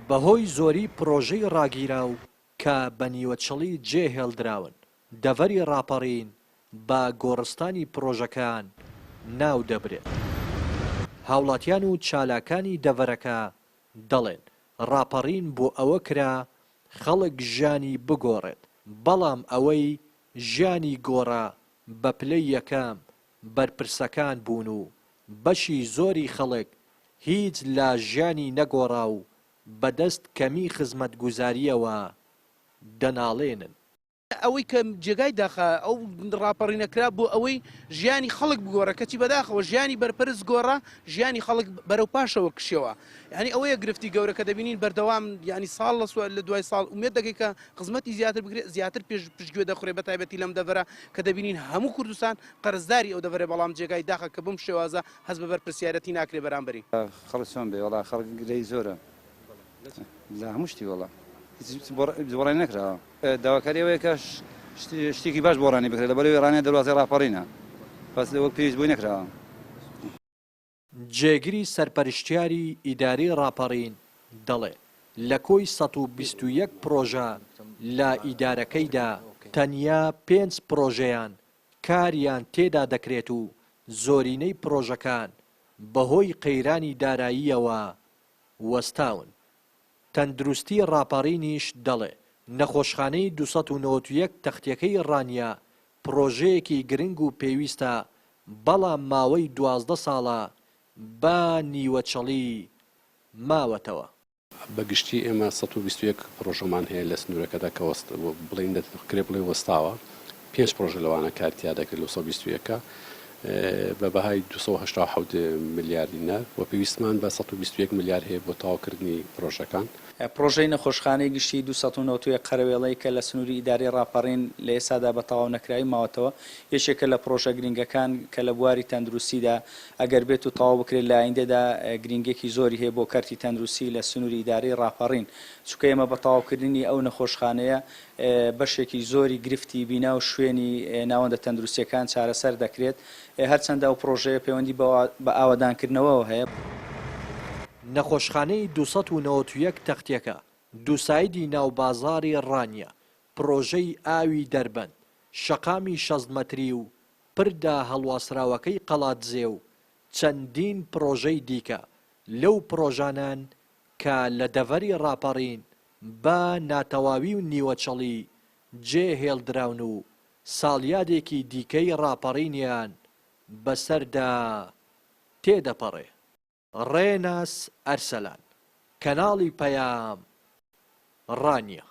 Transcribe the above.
بەهۆی زۆری پرۆژەی ڕاگیراو کە بە نیوەچەڵی جێهێڵدراون دەڤەری ڕاپەڕین بە گۆڕستانی پرۆژەکان ناو دەبرێت. هاوڵاتیان و چالاکانی دەڤەرەکە دەڵێن ڕاپەڕین بۆ ئەوە کرا خەڵک ژیانی بگۆڕێت، بەڵام ئەوەی ژیانی گۆڕا بە پلەی یەکەم بەرپرسەکان بوون و بەشی زۆری خەڵک هیچ لە ژیانی نەگۆڕا و بەدەست کەمی خزمەتگوزاریەوە دەناڵێنن. ئەوەی کە جێگای داخە ئەو ڕاپەڕینەکرا بۆ ئەوەی ژیانی خەڵک بگۆڕە، کەچی بەداخەوە ژیانی بەرپرس گۆڕە، ژیانی خەڵک بەرەو پاشەوە کشەوە. یعنی ئەوەیە گرفتی گەورە کە دەبینین بەردەوام ینی ساڵ لە دوای ساڵ ومێت دەکەی کە خزمەتی زیاتر بگرێت، زیاتر پشتگوێ دەخورێ بە تایبەتی لەم دەڤەرە کە دەبینین هەموو کوردستان قەرزداری ئەو دەڤەرە، بەڵام جێگای داخە کە بم شێوازە هەست بە بەرپرسیارەتی ناکرێ بەرامبەری. خەڵک چۆن بێ وەڵا خەڵک گرەی زۆرە لە هەموو شتی وەڵا بۆڕانی نەکراوە. داواکاری ئەوەیە کە شتێکی باش بۆ ڕانی بکرێت لەبەرەوەی ڕانێ دەواازی ڕاپەڕینە، بەس وەک پێویست بووی نەکراوە. جێگیری سەرپەرشتیاری ئیداری ڕاپەڕین دەڵێ لە کۆی 121 پرۆژە لە ئیدارەکەیدا تەنیا 5 پرۆژەیان کاریان تێدا دەکرێت و زۆرینەی پرۆژەکان بەهۆی قەیرانی داراییەوە وەستاون. تەندروستی ڕاپەڕینیش دەڵێ نەخۆشخانەی 291 تەختیەکەی ڕانیا پرۆژەیەکی گرنگ و پێویستە، بەڵام ماوەی 12 ساڵە بە نیوەچەڵی ماوەتەوە. بەگشتی ئێمە 121 پرۆژەمان هەیە لە سنوورەکەدا کە بڵین دەکرێ بڵێ وەستاوە. 5 پرۆژە لەوانە کارتیا دەکرێت لە 121 بە بەهای 287 میلیارد دینار و پێویستمان بە 121 میلیارد هەیە بۆ تەواوکردنی پرۆژەکان. پرۆژەی نەخۆشخانەی گشتی 291 قەرەوێڵەی کە لە سنووری ئیداری ڕاپەڕین لە ئێسادا بە تەواو نەکراوی ماوەتەوە یەکێکە لە پرۆژە گرنگەکان کە لە بواری تەندروستیدا ئەگەر بێت و تەواو بکرێت لە ئایندەدا گرنگێکی زۆری هەیە بۆ کارتی تەندروستی لە سنووری ئیداری ڕاپەڕین، چونکە ئێمە بە تەواوکردنی ئەو نەخۆشخانەیە بەشێکی زۆری گرفتی بینا و شوێنی ناوەندە تەندروستیەکان چارەسەر دەکرێت، هەرچەندە ئەو پرۆژەیە پەیوەندی بە ئاوادانکردنەوەەوە هەیە. نەخۆشخانەی 291 تەختیەکە دووسایدی ناوبازاری ڕانیە، پرۆژەی ئاوی دەربەند، شەقامی 60 مەتری و پردا هەڵواسراوەکەی قەڵاتزێ و چەندین پرۆژەی دیکە لەو پرۆژانان کە لە دەڤەری ڕاپەڕین بە ناتەواوی و نیوەچەڵی جێهێڵدراون و ساڵیادێکی دیکەی ڕاپەڕینیان بەسەردا تێدەپەڕێ. ڕێناس ئەرسەلان، کەناڵی پەیام، ڕانیە.